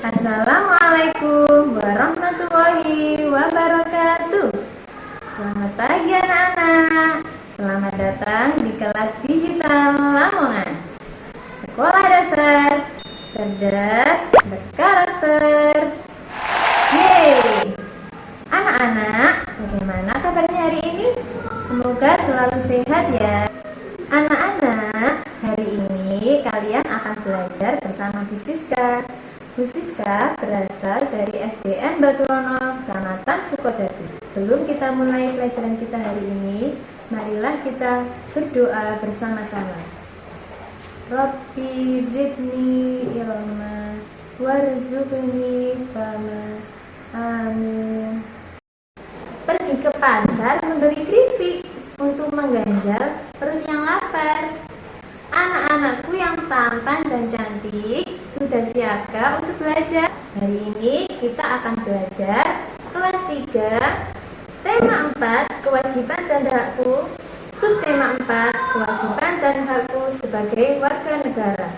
Assalamualaikum warahmatullahi wabarakatuh. Selamat pagi anak-anak. Selamat datang di kelas digital Lamongan. Sekolah dasar cerdas berkarakter. Yeay! Anak-anak, bagaimana kabarnya hari ini? Semoga selalu sehat ya. Anak-anak, hari ini kalian akan belajar bersama Bu Siska. Bu Siska berasal dari SDN Baturono, Kecamatan Sukodadi. Sebelum kita mulai pelajaran kita hari ini, marilah kita berdoa bersama-sama. Rabbi zidni ilma warzuqni fahma. Amin. Pergi ke pasar membeli keripik untuk mengganjal perut yang lapar. Anak-anakku yang tampan dan cantik sudah siaga untuk belajar. Hari ini kita akan belajar kelas 3, tema 4, kewajiban dan hakku, subtema 4, kewajiban dan hakku sebagai warga negara.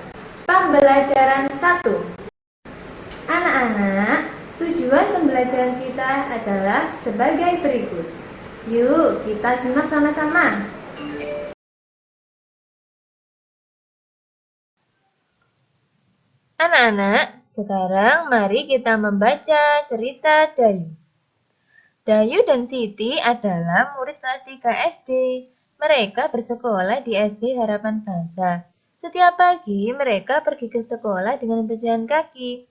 Pembelajaran 1. Anak-anak, tujuan pembelajaran kita adalah sebagai berikut. Yuk, kita simak sama-sama. Anak-anak, sekarang mari kita membaca cerita Dayu. Dayu dan Siti adalah murid kelas 3 SD. Mereka bersekolah di SD Harapan Bangsa. Setiap pagi mereka pergi ke sekolah dengan berjalan kaki.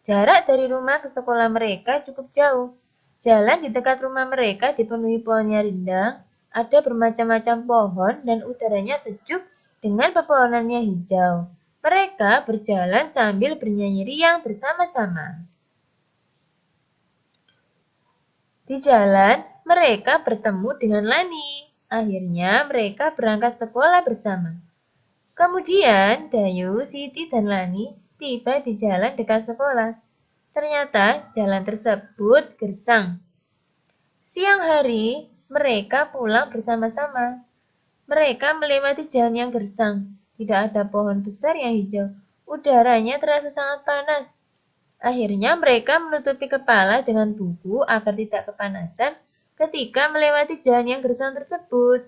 Jarak dari rumah ke sekolah mereka cukup jauh. Jalan di dekat rumah mereka dipenuhi pohonnya rindang, ada bermacam-macam pohon dan udaranya sejuk dengan pepohonannya hijau. Mereka berjalan sambil bernyanyi riang bersama-sama. Di jalan, mereka bertemu dengan Lani. Akhirnya mereka berangkat sekolah bersama. Kemudian Dayu, Siti, dan Lani tiba di jalan dekat sekolah. Ternyata jalan tersebut gersang. Siang hari, mereka pulang bersama-sama. Mereka melewati jalan yang gersang. Tidak ada pohon besar yang hijau. Udaranya terasa sangat panas. Akhirnya mereka menutupi kepala dengan buku agar tidak kepanasan ketika melewati jalan yang gersang tersebut.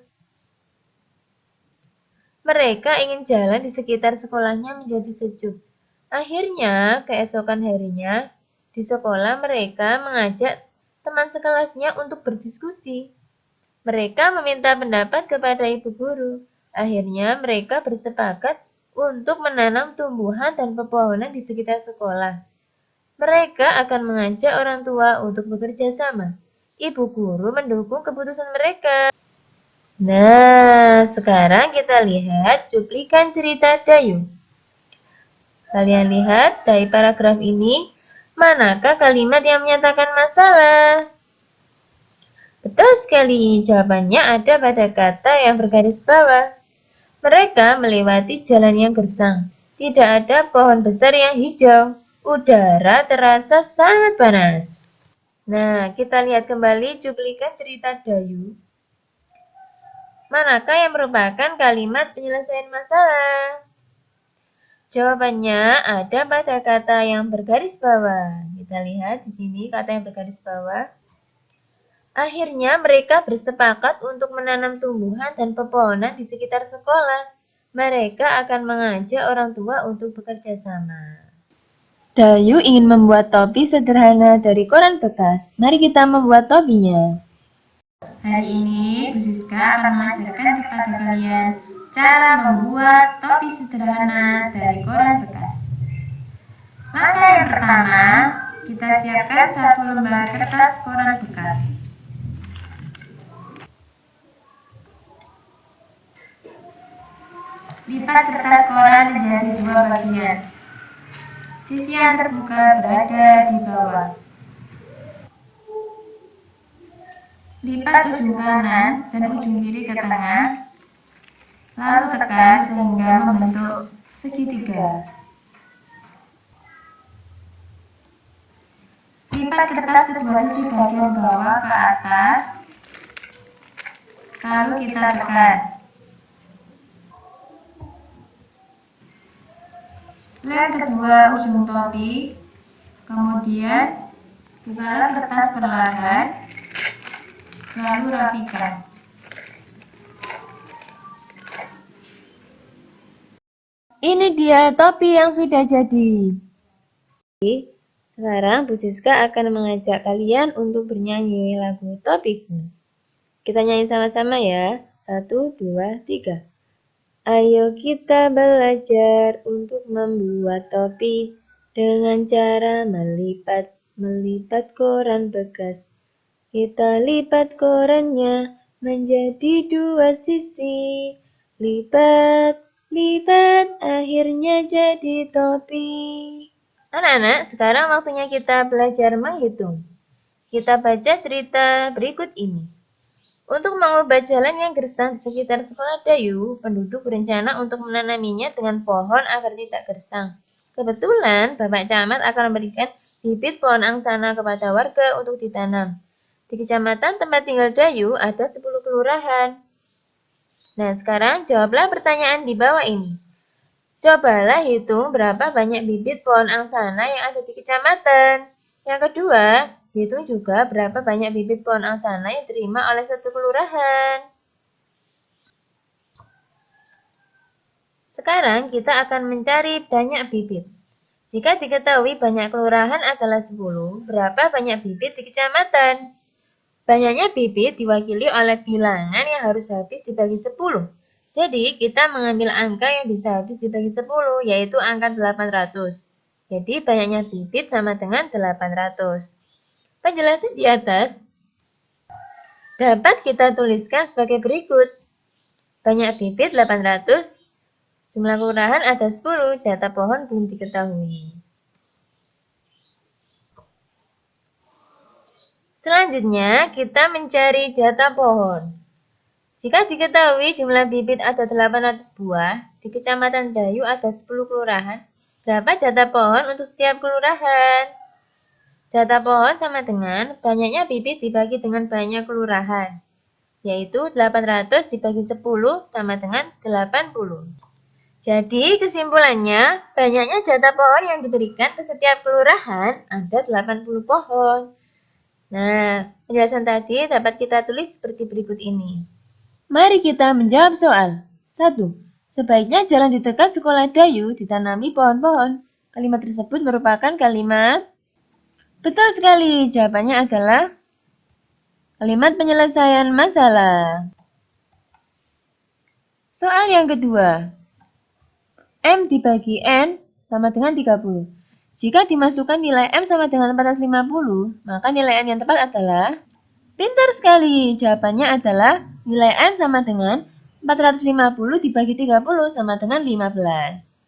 Mereka ingin jalan di sekitar sekolahnya menjadi sejuk. Akhirnya, keesokan harinya, di sekolah mereka mengajak teman sekelasnya untuk berdiskusi. Mereka meminta pendapat kepada ibu guru. Akhirnya mereka bersepakat untuk menanam tumbuhan dan pepohonan di sekitar sekolah. Mereka akan mengajak orang tua untuk bekerja sama. Ibu guru mendukung keputusan mereka. Nah, sekarang kita lihat cuplikan cerita Dayu. Kalian lihat dari paragraf ini, manakah kalimat yang menyatakan masalah? Betul sekali, jawabannya ada pada kata yang bergaris bawah. Mereka melewati jalan yang gersang. Tidak ada pohon besar yang hijau. Udara terasa sangat panas. Nah, kita lihat kembali cuplikan cerita Dayu. Manakah yang merupakan kalimat penyelesaian masalah? Jawabannya ada pada kata yang bergaris bawah. Kita lihat di sini kata yang bergaris bawah. Akhirnya mereka bersepakat untuk menanam tumbuhan dan pepohonan di sekitar sekolah. Mereka akan mengajak orang tua untuk bekerja sama. Dayu ingin membuat topi sederhana dari koran bekas. Mari kita membuat topinya. Hari ini Bu Siska akan mengajarkan kepada kalian cara membuat topi sederhana dari koran bekas. Langkah yang pertama, kita siapkan satu lembar kertas koran bekas. Lipat kertas koran menjadi dua bagian. Sisi yang terbuka berada di bawah. Lipat ujung kanan dan ujung kiri ke tengah, lalu tekan sehingga membentuk segitiga. Lipat kertas kedua sisi bagian bawah ke atas, lalu kita tekan. Lem kedua ujung topi Kemudian bukalah kertas perlahan, lalu rapikan. Ini dia topi yang sudah jadi. Sekarang Bu Siska akan mengajak kalian untuk bernyanyi lagu Topiku. Kita nyanyi sama-sama ya. 1, 2, 3. Ayo kita belajar untuk membuat topi dengan cara melipat koran bekas. Kita lipat korannya menjadi 2 sisi. Lipat, lipat, akhirnya jadi topi. Anak-anak, sekarang waktunya kita belajar menghitung. Kita baca cerita berikut ini. Untuk mengubah jalan yang gersang di sekitar sekolah Dayu, penduduk berencana untuk menanaminya dengan pohon agar tidak gersang. Kebetulan, Bapak Camat akan memberikan bibit pohon angsana kepada warga untuk ditanam. Di kecamatan tempat tinggal Dayu ada 10 kelurahan. Nah, sekarang jawablah pertanyaan di bawah ini. Cobalah hitung berapa banyak bibit pohon angsana yang ada di kecamatan. Yang kedua, hitung juga berapa banyak bibit pohon angsana yang diterima oleh satu kelurahan. Sekarang kita akan mencari banyak bibit. Jika diketahui banyak kelurahan adalah 10, berapa banyak bibit di kecamatan? Banyaknya bibit diwakili oleh bilangan yang harus habis dibagi 10. Jadi, kita mengambil angka yang bisa habis dibagi 10, yaitu angka 800. Jadi, banyaknya bibit sama dengan 800. Penjelasan di atas dapat kita tuliskan sebagai berikut. Banyak bibit 800, jumlah kelurahan ada 10, jatah pohon belum diketahui. Selanjutnya, kita mencari jatah pohon. Jika diketahui jumlah bibit ada 800 buah, di Kecamatan Dayu ada 10 kelurahan, berapa jatah pohon untuk setiap kelurahan? Jatah pohon sama dengan banyaknya bibit dibagi dengan banyak kelurahan, yaitu 800 dibagi 10 sama dengan 80. Jadi kesimpulannya, banyaknya jatah pohon yang diberikan ke setiap kelurahan ada 80 pohon. Nah, penjelasan tadi dapat kita tulis seperti berikut ini. Mari kita menjawab soal. 1. Sebaiknya jalan di dekat sekolah Dayu ditanami pohon-pohon. Kalimat tersebut merupakan kalimat betul sekali. Jawabannya adalah kalimat penyelesaian masalah. Soal yang kedua. M dibagi N sama dengan 30. Jika dimasukkan nilai M sama dengan 450, maka nilai N yang tepat adalah pintar sekali. Jawabannya adalah nilai N sama dengan 450 dibagi 30 sama dengan 15.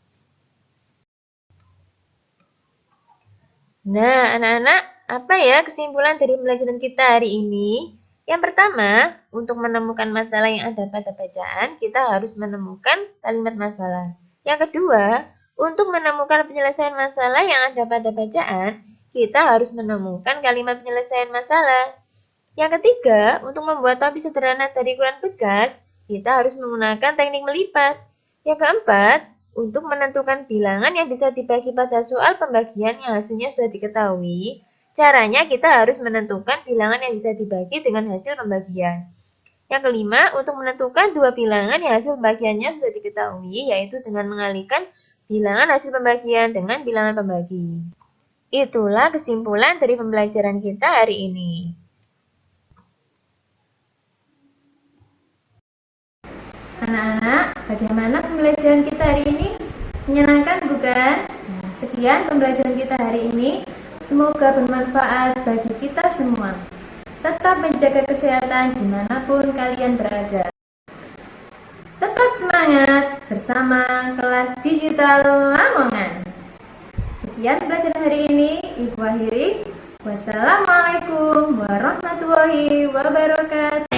Nah, anak-anak, apa ya kesimpulan dari pembelajaran kita hari ini? Yang pertama, untuk menemukan masalah yang ada pada bacaan, kita harus menemukan kalimat masalah. Yang kedua, untuk menemukan penyelesaian masalah yang ada pada bacaan, kita harus menemukan kalimat penyelesaian masalah. Yang ketiga, untuk membuat topi sederhana dari koran bekas, kita harus menggunakan teknik melipat. Yang keempat, untuk menentukan bilangan yang bisa dibagi pada soal pembagian yang hasilnya sudah diketahui, caranya kita harus menentukan bilangan yang bisa dibagi dengan hasil pembagian. Yang kelima, untuk menentukan dua bilangan yang hasil pembagiannya sudah diketahui, yaitu dengan mengalihkan bilangan hasil pembagian dengan bilangan pembagi. Itulah kesimpulan dari pembelajaran kita hari ini. Anak-anak, bagaimana pembelajaran kita hari ini? Menyenangkan bukan? Nah, sekian pembelajaran kita hari ini. Semoga bermanfaat bagi kita semua. Tetap menjaga kesehatan dimanapun kalian berada. Tetap semangat bersama kelas digital Lamongan. Sekian pembelajaran hari ini. Ibu akhiri. Wassalamualaikum warahmatullahi wabarakatuh.